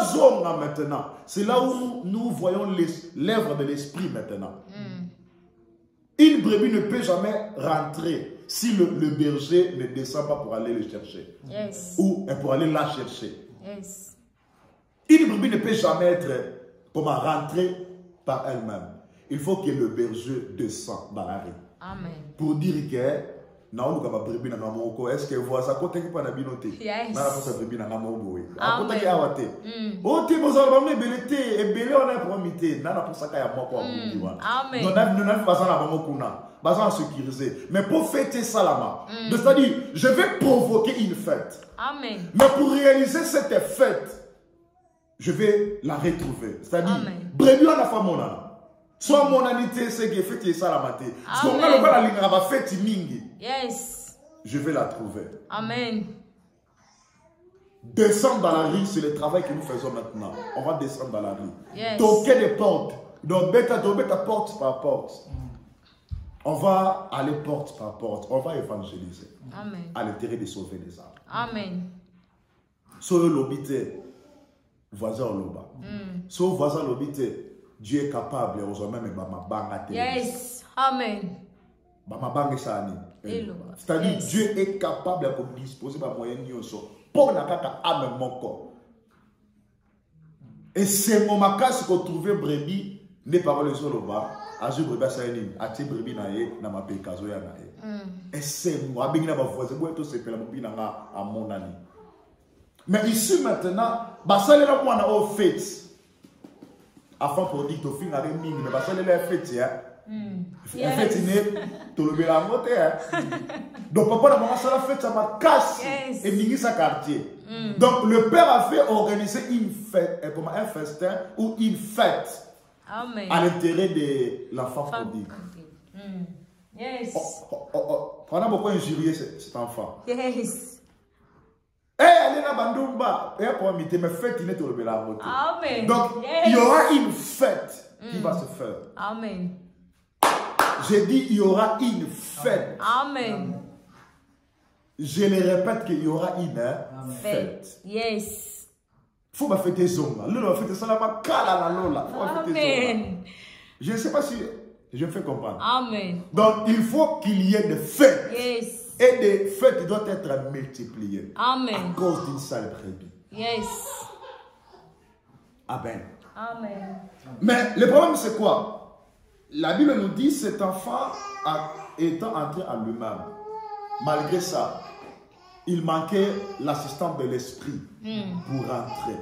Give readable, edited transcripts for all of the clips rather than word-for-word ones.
Zonga maintenant. C'est là où nous voyons l'œuvre de l'esprit maintenant. Une brebis ne peut jamais rentrer si le berger ne descend pas pour aller le chercher. Yes. Ou pour aller la chercher. Yes. Une brebis ne peut jamais être comme rentrer par elle-même. Il faut que le berger descende dans la rue. Amen. Pour dire que est-ce que vous avez côté qui pas na binoté Yes. na la brebis na ngamo Amen. côté qui awate o te bozala ba belete et belé on a promité na pour ça ya moko Amen. on a pas ça na bango kuna baza sécuriser mais pour fêter ça là-bas c'est-à-dire je vais provoquer une fête. Amen. Mais pour réaliser cette fête je vais la retrouver, c'est-à-dire brebis on a fait mon âme. Soit mon anité, c'est que fête ça la maté. Parce qu'on a le bas la ligne va fête mingi. Yes. Je vais la trouver. Amen. Descendre dans la rue, c'est le travail que nous faisons maintenant. On va descendre dans la rue. Yes. Toquer des portes. Donc, bêta porte par porte. On va aller porte par porte. On va évangéliser. Amen. À l'intérêt de sauver les âmes. Amen. Sur le lobité, voisin au loba. Sur voisin lobité. Dieu est capable, yes, amen. C'est-à-dire, yes. Dieu est capable de disposer de moyens pour la caca à mon corps. Et c'est mon macas qu'on trouve brebis, n'est pas le sol au bas, à je brebis à une, à tes brebis naïe, n'a ma paye caso ya naïe. Et c'est moi, bien ma voix, c'est moi tout ce que la mobile à mon ami. Mais ici maintenant, bah ça là moi on a au fait. Afin pour dire que tu fais un mini, mais parce que les fêtes, les fêtes, tu le mets à monter. Donc, papa, maman, ça la fête, ça m'a cassé et mini sa quartier. Donc, le père a fait organiser une fête, comme un festin ou une fête à l'intérêt de l'enfant prodigue. Yes. On a beaucoup injurié cet enfant. Yes. Eh, allez là, Bandoumba. Et pour imiter, mais fête, il est au la moto. Amen. Donc, il y aura une fête qui va se faire. Amen. J'ai dit, il y aura une fête. Amen. Je le répète qu'il y aura une fête. Yes. Il faut fêter Zonga. Là, on va fêter ça là-bas. Amen. Je ne sais pas si je me fais comprendre. Amen. Donc, il faut qu'il y ait des fêtes. Yes. Et des fêtes doivent être multipliées. Amen. À cause d'une seule brebis. Yes. Amen. Amen. Mais le problème c'est quoi? La Bible nous dit cet enfant étant entré en lui-même. Malgré ça, il manquait l'assistance de l'esprit pour rentrer.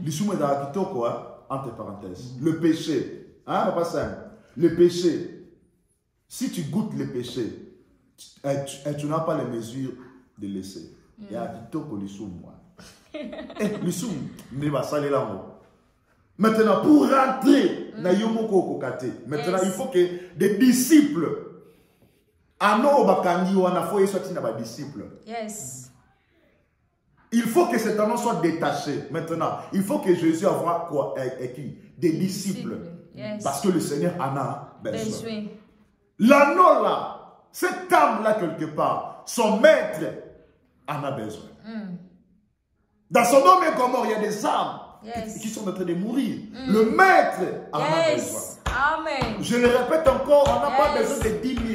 L'issue d'Akito quoi? Entre parenthèses. Le péché. Hein, papa Sam? Le péché. Si tu goûtes le péché, tu n'as pas les mesures de laisser. Il y a Akito ko l'issue moi. L'issue, mais va saler là. Maintenant, pour rentrer, maintenant, il faut que des disciples, yes. Il faut que cet anneau soit détaché. Maintenant, il faut que Jésus avoir quoi? Des disciples. Yes. Parce que le Seigneur en a besoin. L'anneau là, cette âme là quelque part, son maître en a besoin. Dans son nom et Gomorrhe, il y a des âmes qui sont en train de mourir. Le maître en a besoin. Amen. Je le répète encore, on n'a pas besoin de 10 000,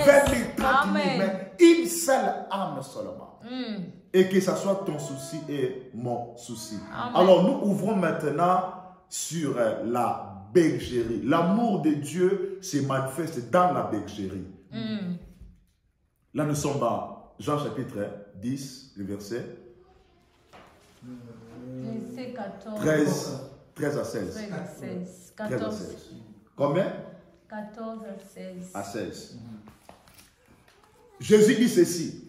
20 000, 30 000, mais une seule âme seulement. Et que ce soit ton souci et mon souci. Amen. Alors nous ouvrons maintenant sur la bergerie. L'amour de Dieu se manifeste dans la bergerie. Là nous sommes dans Jean chapitre 10, le verset 13 à 16. 13 à 16. Combien? 14 à 16. À 16. Jésus dit ceci.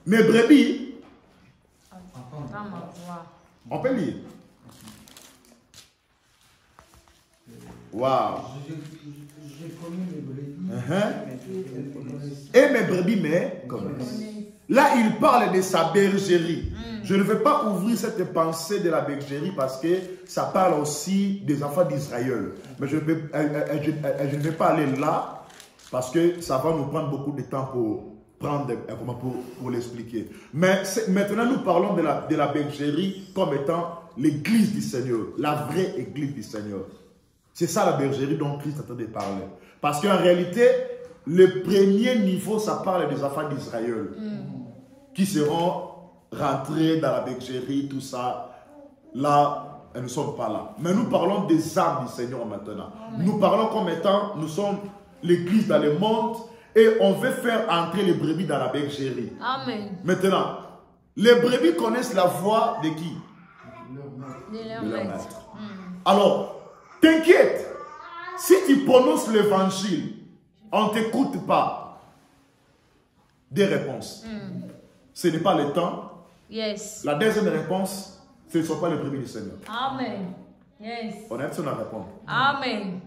Mes brebis. On peut lire. Waouh. J'ai connu mes brebis. Et mes brebis me connaissent. Là, il parle de sa bergerie. Je ne vais pas ouvrir cette pensée de la bergerie parce que ça parle aussi des enfants d'Israël. Mais je ne vais pas aller là parce que ça va nous prendre beaucoup de temps prendre pour l'expliquer. Mais maintenant, nous parlons de la bergerie comme étant l'église du Seigneur, la vraie église du Seigneur. C'est ça la bergerie dont Christ attendait de parler. Parce qu'en réalité, le premier niveau, ça parle des enfants d'Israël qui seront rentrés dans la bergerie, tout ça. Là, elles ne sont pas là. Mais nous parlons des âmes du Seigneur maintenant. Nous parlons comme étant, nous sommes l'église dans le monde et on veut faire entrer les brebis dans la bergerie. Amen. Maintenant, les brebis connaissent la voix de qui? De leur De leur maître. maître. Alors, t'inquiète, si tu prononces l'évangile, on ne t'écoute pas. Des réponses. Ce n'est pas le temps. Yes. La deuxième réponse, ce ne sont pas les brebis du Seigneur. Amen. Yes. On a besoin de répondre. Amen.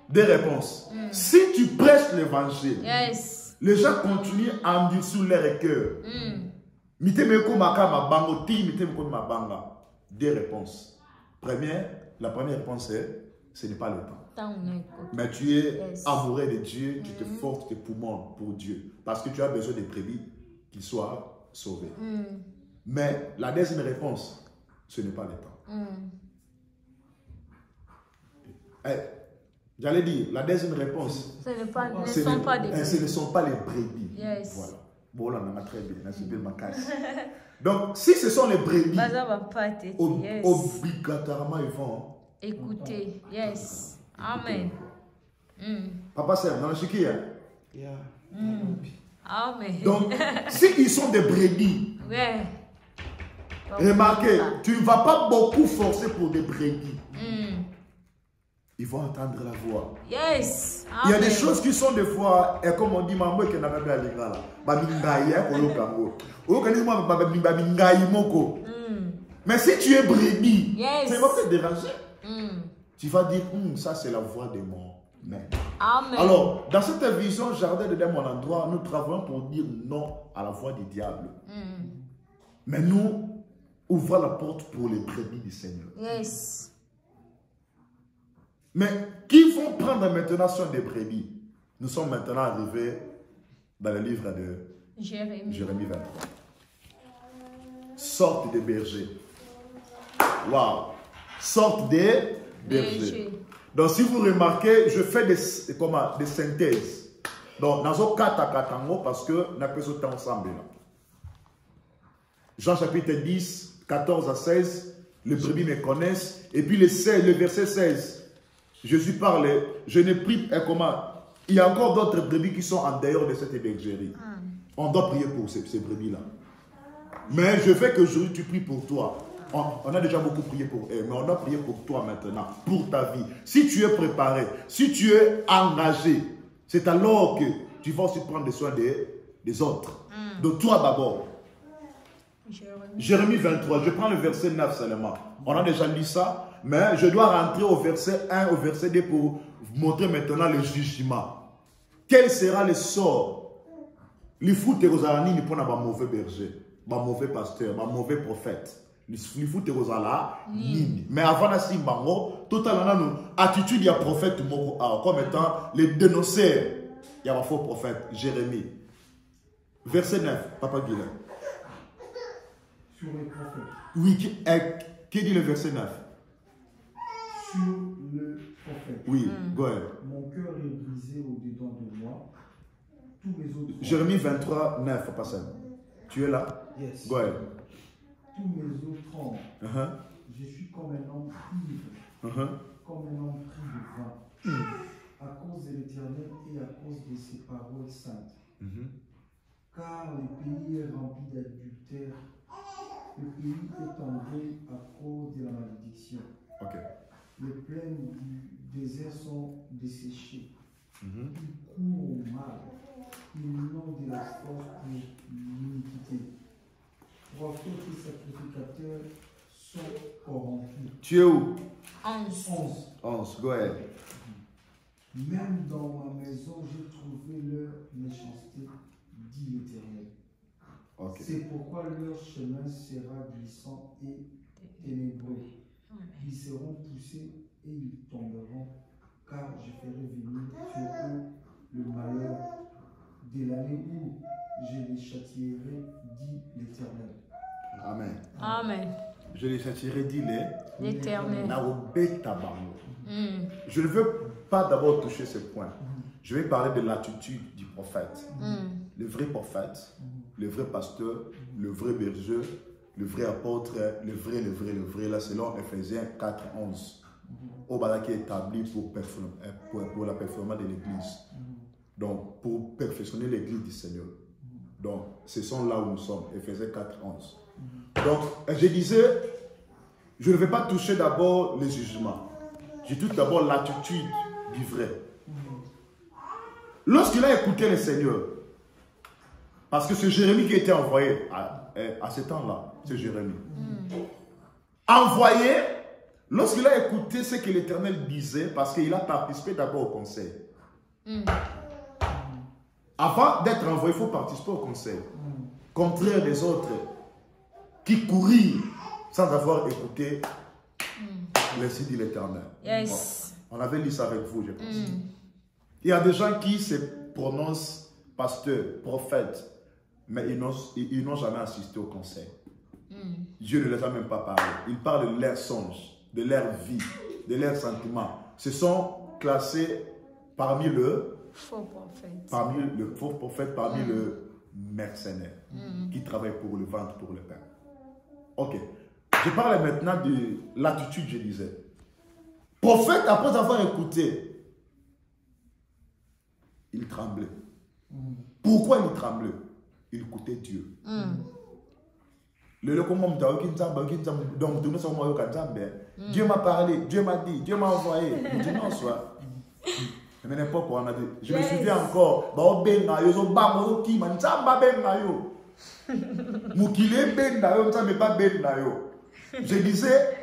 Des réponses. Si tu prêches l'évangile, Yes. les gens continuent à endurcir leur cœur. Des réponses. La première réponse est, ce n'est pas le temps. Tant on écoute. Mais tu es Yes. amoureux de Dieu, tu te forces tes poumons pour Dieu. Parce que tu as besoin des brebis qui soient sauvés. Mais la deuxième réponse, ce n'est pas le temps. J'allais dire, la deuxième réponse, Ce ne ce sont pas des ce ne sont pas les brebis. Yes. Voilà. Bon, là, on en a très bien. C'est bien ma casse. Donc, si ce sont les brebis, Baza va pas t'aider. Yes. obligatoirement, ils vont Écoutez. Yes. Amen. Papa, c'est dans le chiqui. Yeah. Amen. Donc, s'ils sont des brebis, Ouais. remarquez, tu ne vas pas beaucoup forcer pour des brebis. Ils vont entendre la voix. Yes. Il y a Amen. des choses qui sont des fois, et comme on dit, maman, qui n'a pas bien les gars là. Mais si tu es brebis, Yes. ça va te déranger. Mm. Tu vas dire, ça c'est la voix de mon maître. Amen. Alors, dans cette vision, Jardin de mon endroit, nous travaillons pour dire non à la voix du diable. Mais nous, ouvrons la porte pour les brebis du Seigneur. Yes. Mais qui vont prendre maintenant sont des brebis. Nous sommes maintenant arrivés dans le livre de Jérémie 23. Sorte des bergers. Waouh! Sorte des bergers. Donc, si vous remarquez, je fais des synthèses. Donc, dans un 4 à 4 parce que nous avons ce temps ensemble. Là. Jean chapitre 10, 14 à 16, les brebis me connaissent. Et puis le verset 16. Jésus parle, je n'ai pris comment? Il y a encore d'autres brebis qui sont en dehors de cette bergerie. On doit prier pour ces brebis-là. Mais je veux qu'aujourd'hui tu pries pour toi. On a déjà beaucoup prié pour eux, mais on doit prier pour toi maintenant, pour ta vie. Si tu es préparé, si tu es engagé, c'est alors que tu vas aussi prendre soin des autres. De toi d'abord. Jérémie 23, je prends le verset 9 seulement. On a déjà lu ça. Mais je dois rentrer au verset 1, au verset 2 pour vous montrer maintenant le jugement. Quel sera le sort? Les foutes et Rosalani ne prennent pas mauvais berger, pas mauvais pasteur, pas mauvais prophète. Les foutes et Rosalani. Mais avant de s'y bango, tout à l'heure, attitude, il y a prophète comme étant les dénonceurs. Il y a un faux prophète, Jérémie. Verset 9, Papa Guilhem. Sur les prophètes. Oui, qui dit le verset 9? Sur le prophète. Oui, go ahead. Mon cœur est brisé au-dedans de moi. Tous mes autres. Jérémie 23, 9, Papa Sam. Tu es là? Yes. Go ahead. Tous mes autres tremblent. Je suis comme un homme ivre. Comme un homme pris de vin. À cause de l'Éternel et à cause de ses paroles saintes. Car le pays est rempli d'adultère. Le pays est en deuil à cause de la malédiction. Okay. Les plaines du désert sont desséchées. Ils courent au mal. Ils n'ont de la force pour l'iniquité. Prophètes et sacrificateurs sont corrompus. Tu es où? 11. 11, go ahead. Même dans ma maison, j'ai trouvé leur méchanceté, dit l'Éternel. Okay. C'est pourquoi leur chemin sera glissant et ténébreux. Ils seront poussés et ils tomberont, car je ferai venir sur eux le malheur de l'année où je les châtierai, dit l'Éternel. Amen. Amen. Je les châtierai, dit L'Éternel. Je ne veux pas d'abord toucher ce point. Je vais parler de l'attitude du prophète. Le vrai prophète, le vrai pasteur, le vrai berger, le vrai apôtre, le vrai, là selon Ephésiens 4, 11. Au bas qui est établi pour la performance de l'église. Donc, pour perfectionner l'église du Seigneur. Donc, ce sont là où nous sommes, Ephésiens 4, 11. Donc, je disais, je ne vais pas toucher d'abord les jugements. Je touche d'abord l'attitude du vrai. Lorsqu'il a écouté le Seigneur, parce que c'est Jérémie qui était envoyé à ce temps-là, c'est Jérémie. Envoyé, lorsqu'il a écouté ce que l'Éternel disait, parce qu'il a participé d'abord au conseil. Avant d'être envoyé, il faut participer au conseil. Contraire des autres qui courirent sans avoir écouté les de l'Éternel. Yes. On avait lu ça avec vous, je pense. Il y a des gens qui se prononcent pasteurs, prophètes, mais ils n'ont jamais assisté au conseil. Dieu ne les a même pas parlé. Ils parlent de leurs songes, de leur vie, de leurs sentiments. Ce sont classés parmi le faux prophète. Parmi le faux prophète, parmi le mercenaire qui travaille pour le ventre, pour le pain. Ok. Je parle maintenant de l'attitude, je disais. Prophète, après avoir écouté, il tremblait. Pourquoi il tremblait? Il écoutait Dieu. Dieu m'a parlé, Dieu m'a dit, Dieu m'a envoyé. Il dit non, soit. Mais n'importe quoi, on a dit. Je me souviens encore. Je disais,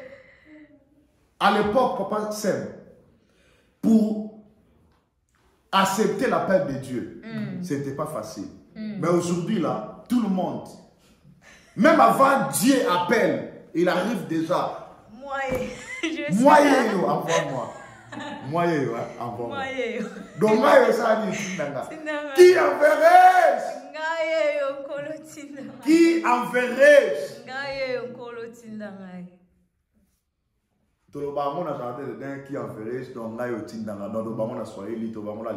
à l'époque, Papa Sem, pour accepter l'appel de Dieu, ce n'était pas facile. Mais aujourd'hui, là, tout le monde, même avant Dieu appelle, il arrive déjà. Moi, envoie-moi. Moi, envoie-moi. Donc, moi, ça dit, qui enverrai-je? Qui enverrai-je? Qui enverrai-je? Donc, là,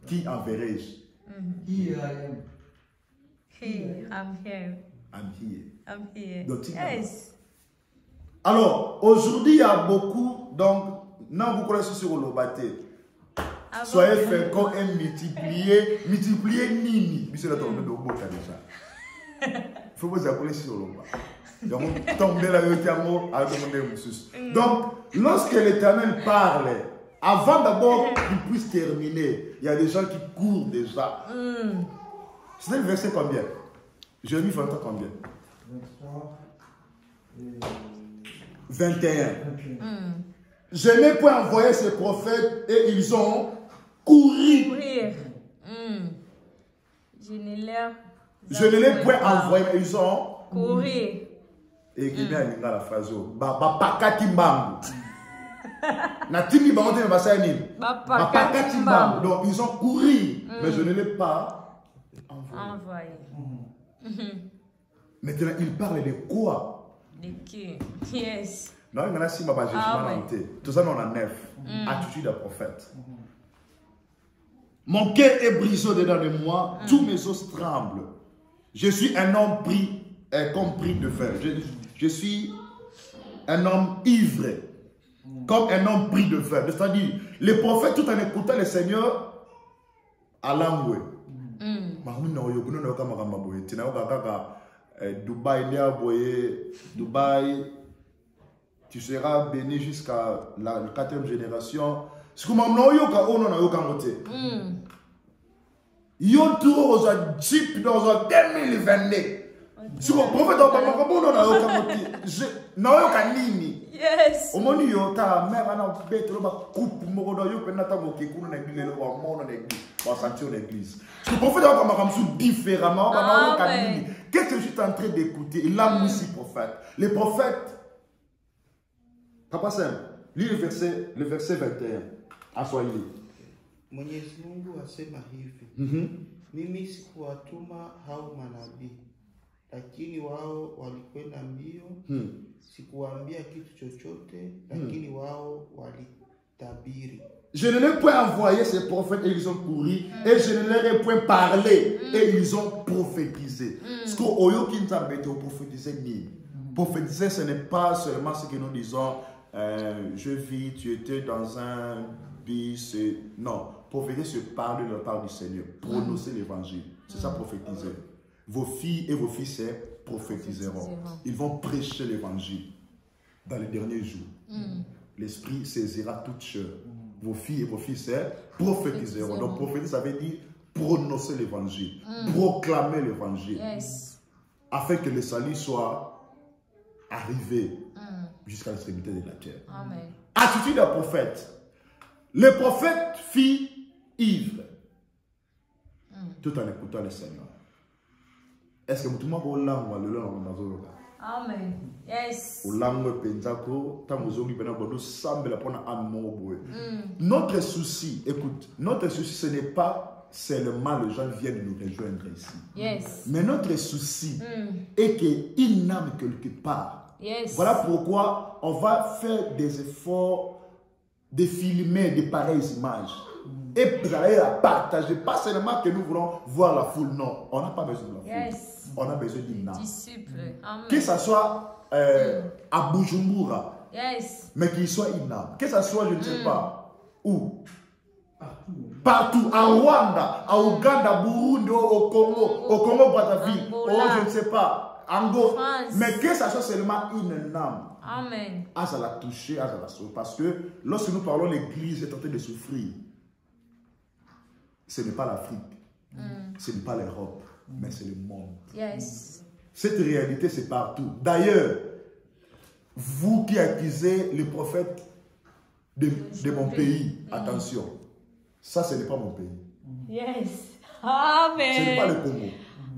qui enverrai-je? I'm here. I'm here. I'm here. Yes. Alors, aujourd'hui, il y a beaucoup, donc, non, vous connaissez sur le bâté. Soyez féconds et multipliez nini. Mais c'est la tournée de Boka déjà. Il faut vous appeler sur le bas. Donc, tomber là, donc, lorsque l'Éternel parle, avant d'abord qu'il puisse terminer, il y a des gens qui courent déjà. C'est le verset combien? Jérémie 23 combien? 21. Je n'ai pas envoyé ces prophètes et ils ont couru. Je ne l'ai point envoyé, mais ils ont couru. Et qui vient à la phrase Bapakati Mbambu. Natimi Bangote Mbasani. Bapakati Mbambu. Donc ils ont couru, mais je ne l'ai pas envoyé. Maintenant, il parle de quoi? De qui? Yes. Non, il y a 6 jugement. Tout ça, on a 9. Attitude de prophète. Mon cœur est brisé dedans de moi, tous mes os tremblent. Je suis un homme pris comme pris de fer. Je suis un homme ivre, comme un homme pris de fer. C'est-à-dire, les prophètes, tout en écoutant le Seigneur, à l'angle. Dubaï, tu seras béni jusqu'à la 4e génération. C'est comme on a yo tour aux Jeep dans un 2022. Si vous prophète yes. Au moment où ta mère a bête le coupe morodo yo penata mo ke kuna na église le wa mona na église wa sentir l'église. Le prophète a comme ça différemment qu'est-ce que je suis en train d'écouter? Il a mis prophète. Les prophètes Papa Sam, lis le verset 21 à Swahili. Mwenyezi Mungu asema hivi. Mimi sikuwatuma hao manabii, lakini wao walikwenda mbio. Sikuwaambia kitu chochote, lakini wao walitabiri. Je ne l'ai point envoyé ces prophètes et ils ont couru, et je ne leur ai point parlé et ils ont prophétisé. Ce que Oyo Kintambe te prophétisé ni. Prophétiser, ce n'est pas seulement ce que nous disons, je vis, tu étais dans un bis. Non, prophétiser, c'est parler de la part du Seigneur, prononcer l'évangile. C'est ça, prophétiser. Vos filles et vos fils prophétiseront. Ils vont prêcher l'évangile dans les derniers jours. L'Esprit saisira toute chair. Vos filles et vos fils prophétiseront. Donc prophétiser, ça veut dire prononcer l'évangile, proclamer l'évangile, afin que le salut soit arrivé jusqu'à l'extrémité de la terre. Amen. Attitude d'un prophète. Le prophète fit ivre tout en écoutant le Seigneur. Est-ce que tout le monde a langue? Amen. Yes. Notre souci, écoute, notre souci, ce n'est pas seulement les gens viennent nous rejoindre ici. Yes. Mais notre souci est qu'il n'aime quelque part. Yes. Voilà pourquoi on va faire des efforts de filmer de pareilles images. Et d'aller la partager. Pas seulement que nous voulons voir la foule, non. On n'a pas besoin de la foule. Yes. On a besoin d'une âme. Disciples. Amen. Que ce soit à Bujumbura, Yes. mais qu'il soit une âme. Que ce soit, je ne sais pas, où. Partout. Partout, à Rwanda, à Ouganda, Burundi, au Congo, Brazzaville, au je ne sais pas, Angola. France. Mais que ce soit seulement une âme. Amen. Ah, ça l'a touché, ah, ça l'a sauvé. Parce que lorsque nous parlons, l'Église est en train de souffrir. Ce n'est pas l'Afrique, ce n'est pas l'Europe, mais c'est le monde. Yes. Cette réalité, c'est partout. D'ailleurs, vous qui accusez les prophètes de mon pays, attention, ça, ce n'est pas mon pays. Yes. Ce n'est pas le Amen. Congo.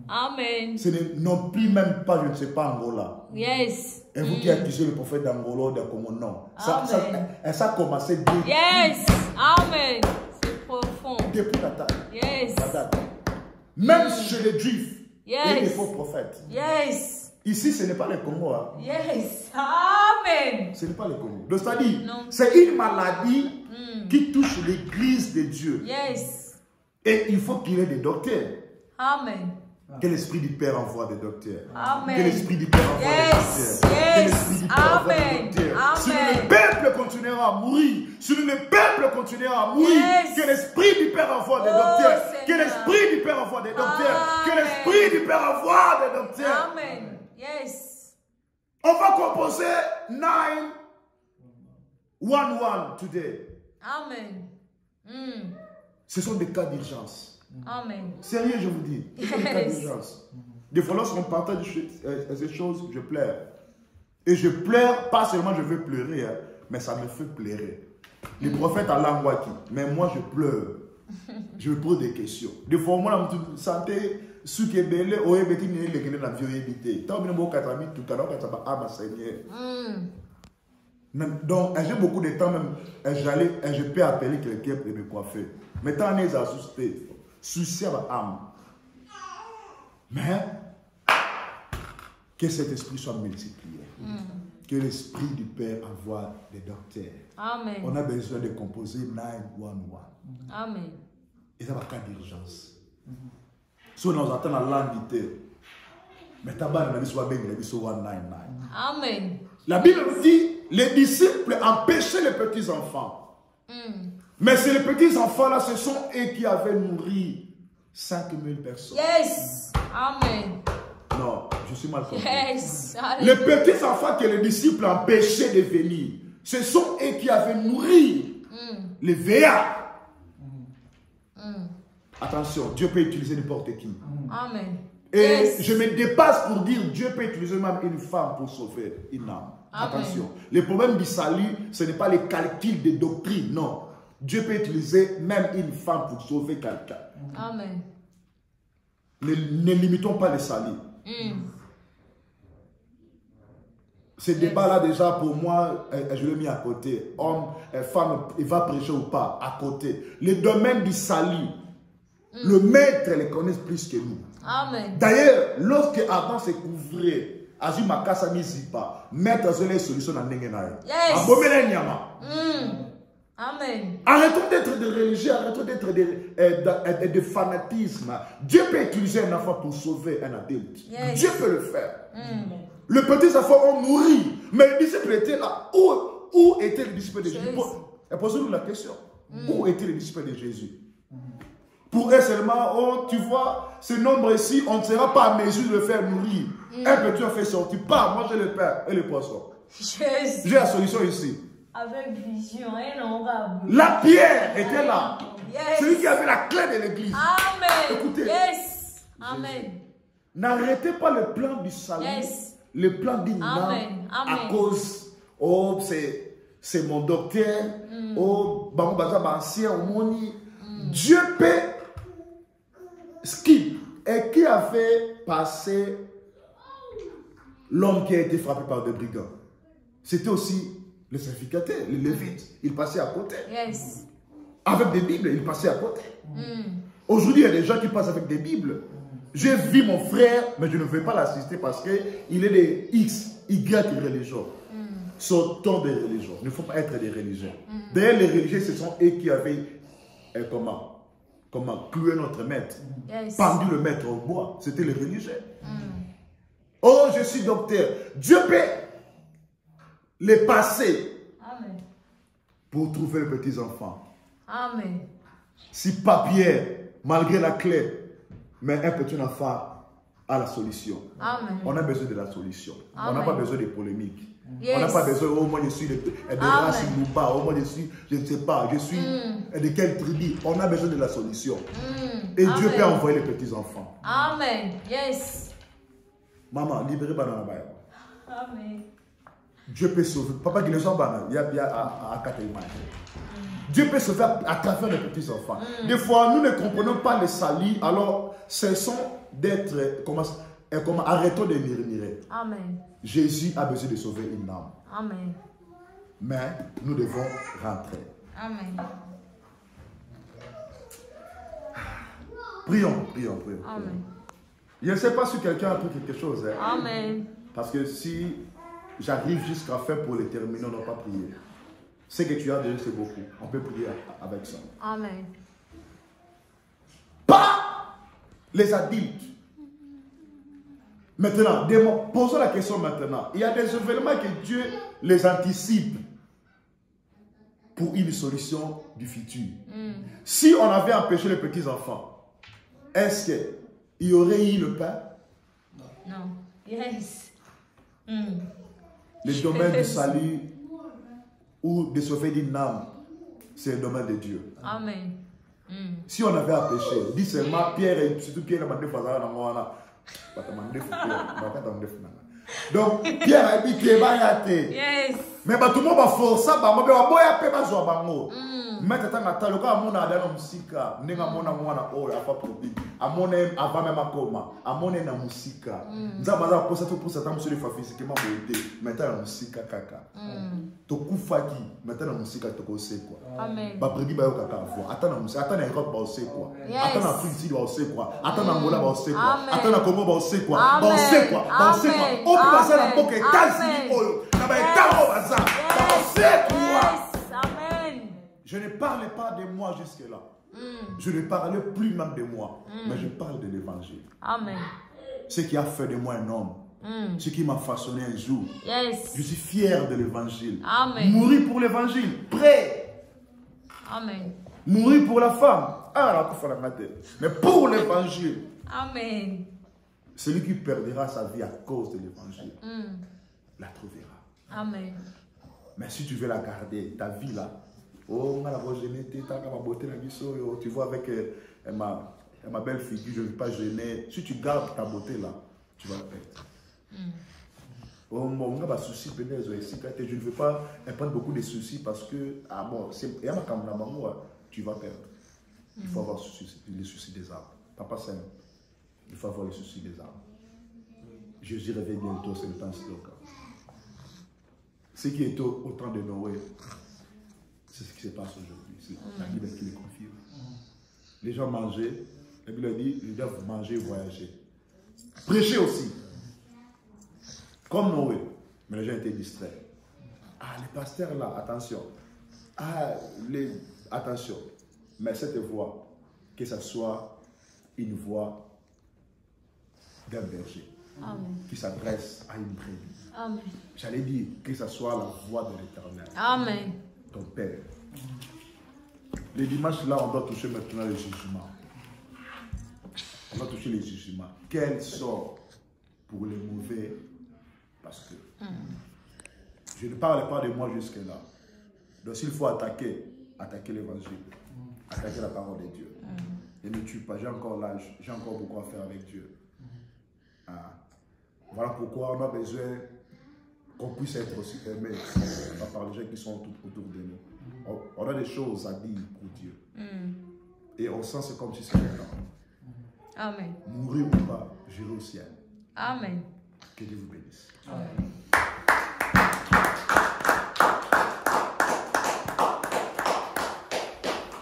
Amen. Ce n'est non plus même pas, je ne sais pas, Angola. Yes. Et vous qui accusez le prophète d'Angola ou de Congo, non. Ça a commencé depuis. Yes. Amen. C'est profond. Depuis la date. Yes. La date. Même chez les Juifs, il y a des Yes. faux prophètes. Yes. Ici, ce n'est pas le Congo. Hein. Yes. Amen. Ce n'est pas le Congo. Donc, c'est-à-dire, Non. c'est une maladie qui touche l'Église de Dieu. Yes. Et il faut qu'il y ait des docteurs. Amen. Que l'Esprit du Père envoie des docteurs. Amen. Que l'Esprit du Père envoie Yes. des docteurs. Que Yes. l'Esprit du Père envoie Amen. des docteurs. Si Amen. le peuple continuera à mourir, si le peuple continuera à mourir, Yes. que l'Esprit du Père envoie des Oh, docteurs. Que Seigneur. l'Esprit du Père envoie des docteurs. Que Amen. l'Esprit du Père envoie des docteurs. Amen. Yes. On va composer 911 today. Amen. Ce sont des cas d'urgence. Amen. Sérieux, je vous dis. Ce sont des cas Yes. d'urgence. Des fois, lorsqu'on partage ces choses, je pleure. Et je pleure, pas seulement je veux pleurer, hein, mais ça me fait pleurer. Les prophètes à l'angwaki, mais moi je pleure. Je me pose des questions. Des fois, moi, je me santé, ce qui est belé, ou est bêti, mais il est la vie évité. Tant que nous avons katami, tout à l'heure, quand ça va, ah, ma Seigneur. Donc, j'ai beaucoup de temps, même, je peux appeler quelqu'un pour me coiffer. Mais tant que nous avons souci à l'âme. Mais, que cet esprit soit multiplié. Que l'esprit du Père envoie des docteurs. Amen. On a besoin de composer 911. Amen. Et ça va cas d'urgence. Si on attend la langue, mais tabac, on a besoin de 199. Amen. La Bible dit, les disciples empêchaient les petits-enfants. Mais c'est les petits-enfants-là, ce sont eux qui avaient nourri 5000 personnes. Yes. Amen. Non, je suis mal compris. Yes. Les petits-enfants que les disciples empêchaient de venir, ce sont eux qui avaient nourri les veillards. Attention, Dieu peut utiliser n'importe qui. Amen. Et Yes. je me dépasse pour dire Dieu peut utiliser même une femme pour sauver une âme. Amen. Attention, le problème du salut, ce n'est pas les calculs des doctrines, non. Dieu peut utiliser même une femme pour sauver quelqu'un. Amen. Ne limitons pas le salut. Ce débat-là, déjà, pour moi, je l'ai mis à côté. Homme, femme, il va prêcher ou pas, à côté. Le domaine du salut, Le maître les connaît plus que nous. Amen. D'ailleurs, lorsque Adam se couvrait, Azu Makasa Mizipa, maître sur les solutions dans Nengenaï. Yes. Abomene Nyama. Amen. Arrêtons d'être des religieux, arrêtons d'être de fanatisme. Dieu peut utiliser un enfant pour sauver un adulte. Yes. Dieu peut le faire. Les petits enfants ont nourri, mais les disciples étaient là. Où étaient les disciples de Jésus? Posez-nous la question. Où étaient les disciples de Jésus? Pour eux seulement, oh, tu vois, ce nombre ici, on ne sera pas à mesure de le faire nourrir. Un petit a fait sortir, pas manger le pain et le poisson. J'ai la solution ici. Avec vision, hein, la pierre était là. Yes. Celui qui avait la clé de l'église. Amen. Écoutez. Yes. Amen. N'arrêtez pas le plan du salut. Yes. Le plan d'une âme à cause, oh, c'est mon docteur, oh, ancien, Dieu peut skip. Et qui a fait passer l'homme qui a été frappé par des brigands? C'était aussi les sacrificateurs, les lévites. Ils passaient à côté. Yes. Avec des Bibles, ils passaient à côté. Aujourd'hui, il y a des gens qui passent avec des Bibles. J'ai vu mon frère, mais je ne vais pas l'assister parce qu'il est des X, Y religions. Sortons des religions. Il ne faut pas être des religieux. D'ailleurs, les religieux, ce sont eux qui avaient comment cloué notre maître. Yes. Pendu le maître au bois. C'était les religieux. Oh, je suis docteur. Dieu peut les passer. Amen. Pour trouver les petits enfants. Amen. Si pas Pierre, malgré la clé, mais un petit enfant a la solution. Amen. On a besoin de la solution. Amen. On n'a pas besoin de polémiques. Yes. On n'a pas besoin, oh moi je suis de race Mouba, oh moi je suis, je ne sais pas, je suis de quelle tribu. On a besoin de la solution. Et Amen. Dieu peut envoyer les petits enfants. Amen. Yes. Maman, libérez Banana Baye. Amen. Dieu peut sauver. Papa qui les gens il y a bien à Kataïma. Dieu peut sauver à travers les petits enfants. Des fois, nous ne comprenons pas les salis, alors cessons d'être, arrêtons de murmurer. Amen. Jésus a besoin de sauver une âme. Amen. Mais nous devons rentrer. Amen. Prions. Amen. Je ne sais pas si quelqu'un a pris quelque chose. Hein. Amen. Parce que si j'arrive jusqu'à faire pour les terminer, on n'a pas prié. Ce que tu as déjà, c'est beaucoup. On peut prier avec ça. Amen. Pas les adultes. Maintenant, posons la question maintenant. Il y a des événements que Dieu les anticipe pour une solution du futur. Si on avait empêché les petits-enfants, est-ce qu'il y aurait eu le pain? Non. Yes. Le domaine du salut ou de sauver d'une âme, c'est le domaine de Dieu. Amen. Si on avait empêché, dis seulement Pierre et surtout Pierre m'a dit donc Pierre a dit que Yes. mais tout le monde va forcer mettre tant à le cas amona dans musika nenga mona mwana o afa produit amona avant même akoma amona na musika nzamba za posa to posa tant sur les fa physiquement beauté maintenant na musika kaka to kufaki maintenant na musika to ko se quoi Amen. ba prédit ba yo kaka voir attends na musika attends na Europe ba o se quoi attends na Afrique ba o se quoi attends na Angola ba o se quoi attends na Congo ba o se quoi ba o se quoi ba o se quoi on peut passer la poke États-Unis oyo na ba état o baza ba o se quoi. Je ne parlais pas de moi jusque-là. Je ne parlais plus même de moi. Mais je parle de l'évangile. Amen. Ce qui a fait de moi un homme. Ce qui m'a façonné un jour. Yes. Je suis fier de l'évangile. Amen. Mourir pour l'évangile. Prêt. Amen. Mourir pour la femme. Mais pour l'évangile. Amen. Celui qui perdra sa vie à cause de l'évangile la trouvera. Amen. Mais si tu veux la garder, ta vie là, oh, tu vois, avec ma belle figure, je ne veux pas gêner. Si tu gardes ta beauté là, tu vas la perdre. Oh, on a des soucis, je ne veux pas prendre beaucoup de soucis parce que, tu vas perdre. Il faut avoir les soucis des arbres. Papa Saint, il faut avoir les soucis des arbres. Jésus revient bientôt, c'est le temps de cas. Ce qui est au temps de Noé, c'est ce qui se passe aujourd'hui. C'est la Bible qui le confirme. les gens mangeaient. La Bible dit, ils doivent manger et voyager. Prêcher aussi. Comme Noé. Mais les gens étaient distraits. Ah, les pasteurs là, attention. Ah, attention. Mais cette voix, que ce soit une voix d'un berger. Amen. Qui s'adresse à une brebis. Amen. J'allais dire que ce soit la voix de l'Éternel. Amen. Ton Père. Les dimanches là, on doit toucher maintenant le jugement. On va toucher les jugements. Quel sort pour les mauvais? Parce que je ne parle pas de moi jusque-là. Donc s'il faut attaquer l'évangile, attaquer la parole de Dieu. Et ne tue pas, j'ai encore l'âge, j'ai encore beaucoup à faire avec Dieu. Ah. Voilà pourquoi on a besoin qu'on puisse être aussi aimé par les gens qui sont tout autour de nous. On a des choses à dire pour Dieu. Et on sent c'est comme si c'était le temps. Amen. Mourir ou pas, j'irai au ciel. Amen. Que Dieu vous bénisse. Amen.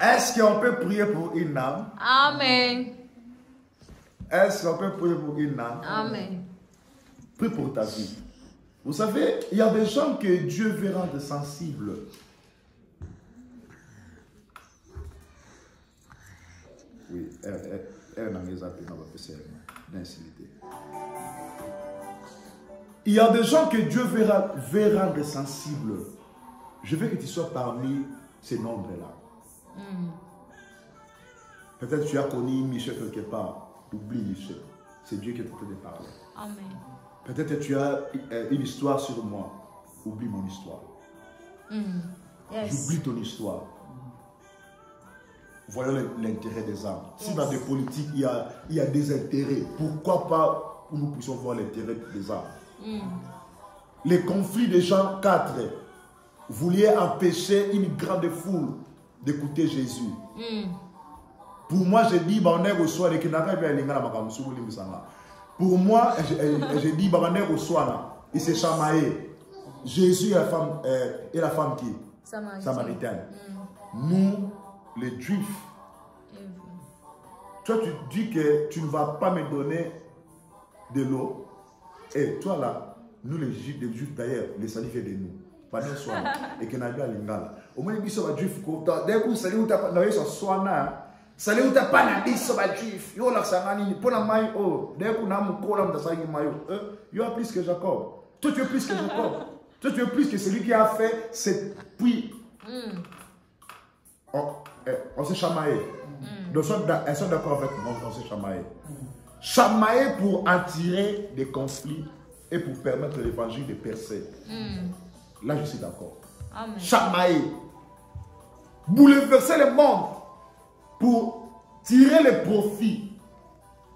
Est-ce qu'on peut prier pour une âme? Amen. Est-ce qu'on peut prier pour une âme? Amen. Prie pour ta vie. Vous savez, il y a des gens que Dieu veut rendre sensibles. Oui, elle n'a pas appelé, d'incilité. Il y a des gens que Dieu veut rendre sensibles. Je veux que tu sois parmi ces nombres-là. Peut-être que tu as connu Michel quelque part. Oublie Michel. C'est Dieu qui est en train de parler. Amen. Peut-être que tu as une histoire sur moi. Oublie mon histoire. Yes. J'oublie ton histoire. Voyons l'intérêt des âmes. Si dans des politiques, il y a des intérêts, pourquoi pas nous puissions voir l'intérêt des âmes? Les conflits des gens 4 voulaient empêcher une grande foule d'écouter Jésus. Pour moi, je dis, pour moi, je dis, il s'est chamaillé. Jésus et la femme qui? Samaritaine. Nous, les Juifs, toi tu dis que tu ne vas pas me donner de l'eau. Et toi là, nous les Juifs d'ailleurs, les salut fait de nous. Pas de soin. Et que n'a pas l'ingala. Au moins, ils sont Juifs. D'un coup, salut ou t'as pas dans soin. Salut ou t'as pas na dit sur Juif. Yo la sangani pour la maille. Oh, d'un coup, n'a mon colam dans sa maillot. Yo a plus que Jacob. Toi tu es plus que Jacob. Toi tu es plus que celui qui a fait cette pluie. On s'est chamaillé. Donc, elles sont d'accord avec moi, on s'est chamaillé. Chamaillé pour attirer des conflits et pour permettre l'évangile de percer. Là, je suis d'accord. Chamaillé. Bouleverser le monde pour tirer les profits.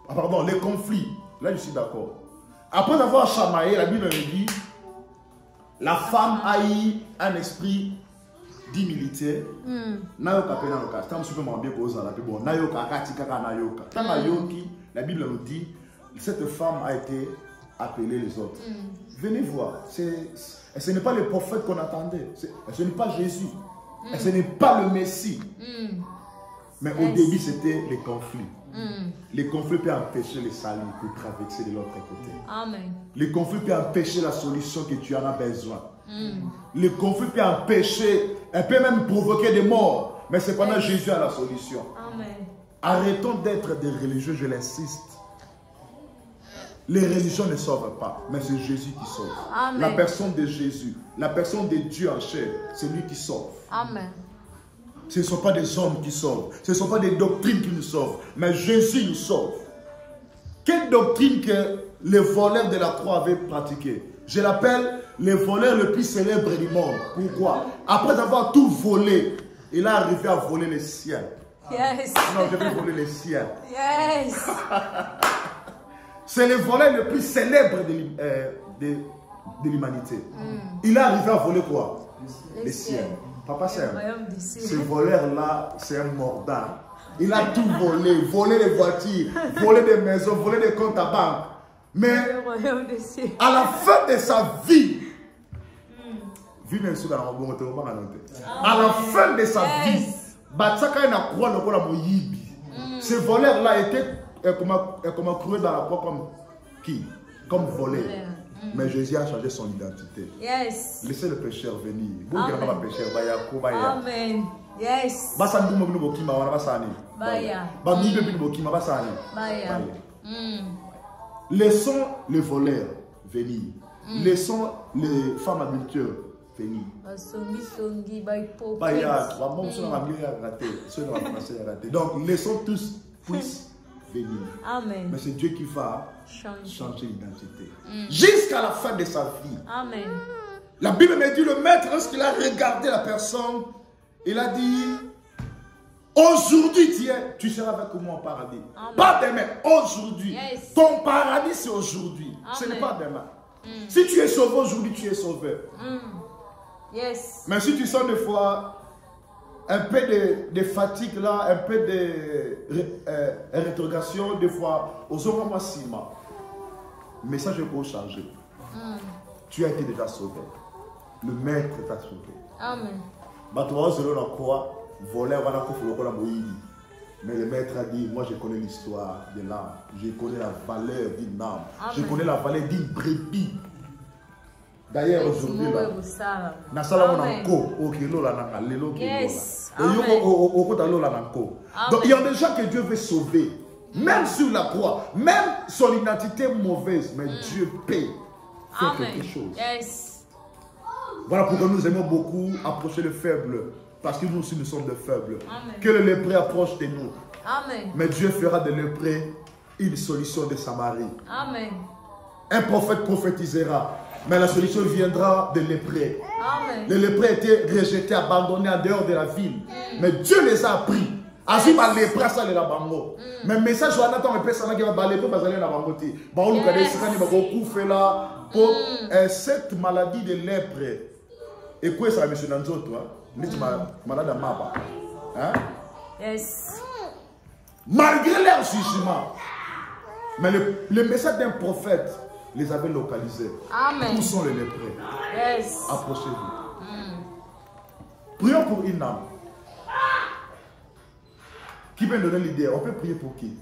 Ah, pardon, les conflits. Là, je suis d'accord. Après avoir chamaillé, la Bible me dit la femme a eu un esprit d'humilité. Nayoka pe nayoka. Tant que bien posé la bon nayoka katika nayoka. Tant yoki, la Bible nous dit cette femme a été appelée les autres. Venez voir, ce n'est pas le prophète qu'on attendait. Ce n'est pas Jésus. Ce n'est pas le Messie. Mais au début, c'était les conflits. Les conflits peuvent empêcher les saluts pour traverser de l'autre côté. Amen. Les conflits peuvent empêcher la solution que tu en as besoin. Les conflits peuvent empêcher, elle peut même provoquer des morts. Mais cependant, Jésus a la solution. Amen. Arrêtons d'être des religieux, je l'insiste. Les religions ne sauvent pas, mais c'est Jésus qui sauve. Amen. La personne de Jésus, la personne de Dieu en chair, c'est lui qui sauve. Amen. Ce ne sont pas des hommes qui sauvent, ce ne sont pas des doctrines qui nous sauvent, mais Jésus nous sauve. Quelle doctrine que les voleurs de la croix avaient pratiquée? Je l'appelle le voleur le plus célèbre du monde. Pourquoi? Après avoir tout volé, il a arrivé à voler les siens. Yes. Non, je vais voler les siens. Yes. C'est le voleur le plus célèbre de l'humanité. Il est arrivé à voler quoi? Les siens. Papa, ce voleur-là, c'est un mordant. Il a tout volé. Volé les voitures, volé des maisons, volé des comptes à banque. Mais à la fin de sa vie, à la fin de sa vie, Batsaka na croix le kola moyibi. Ces voleurs-là étaient comment crués dans la croix comme qui? Comme voleurs. Mais Jésus a changé son identité. Yes. Laissez le pécheur venir. Amen. Yes. Laissons les voleurs venir. Laissons les femmes adultères venir. Donc laissons tous puissent venir. Amen. Mais c'est Dieu qui va changer l'identité. Jusqu'à la fin de sa vie. Amen. La Bible me dit, le maître, lorsqu'il a regardé la personne, il a dit, aujourd'hui tu seras avec moi au paradis. Amen. Pas demain, aujourd'hui. Yes. Ton paradis c'est aujourd'hui. Ce n'est pas demain. Si tu es sauvé aujourd'hui, tu es sauvé. Yes. Mais si tu sens des fois un peu de fatigue là, un peu de rétrogression, des fois, aux hommes moi sima. Mais ça, je peux changer. Tu as été déjà sauvé. Le maître t'a sauvé. Amen. Mais le maître a dit, moi je connais l'histoire de l'âme. Je connais la valeur d'une âme. Je connais la valeur d'une brebis. D'ailleurs, aujourd'hui, donc il y a des gens que Dieu veut sauver. Même sur la croix, même son identité mauvaise, mais Dieu peut faire quelque chose. Yes. Voilà pourquoi nous aimons beaucoup approcher les faibles. Parce que nous aussi nous sommes des faibles. Que le lépreux approche de nous. Amen. Mais Dieu fera de lépreux une solution de Samarie. Amen. Un prophète prophétisera. Mais la solution viendra de lépreux. Amen. Les lépreux étaient rejetés, abandonnés en dehors de la ville. Mais Dieu les a pris. Asi ba lépreux ça les bango. Mais message Jonathan me pesa na ki ba lépreux bazali na bango ti. Ba olu ka desika ni ba ko kufela pour cette maladie de lèpre. Et quoi ça monsieur Nanzoto hein? Ni malade à maba. Hein? Yes. Malgré leur jugement. Mais le message d'un prophète les avait localisés. Amen. Où sont les lépreux? Yes. Approchez-vous. Prions pour une âme. Qui peut donner l'idée? On peut prier pour qui?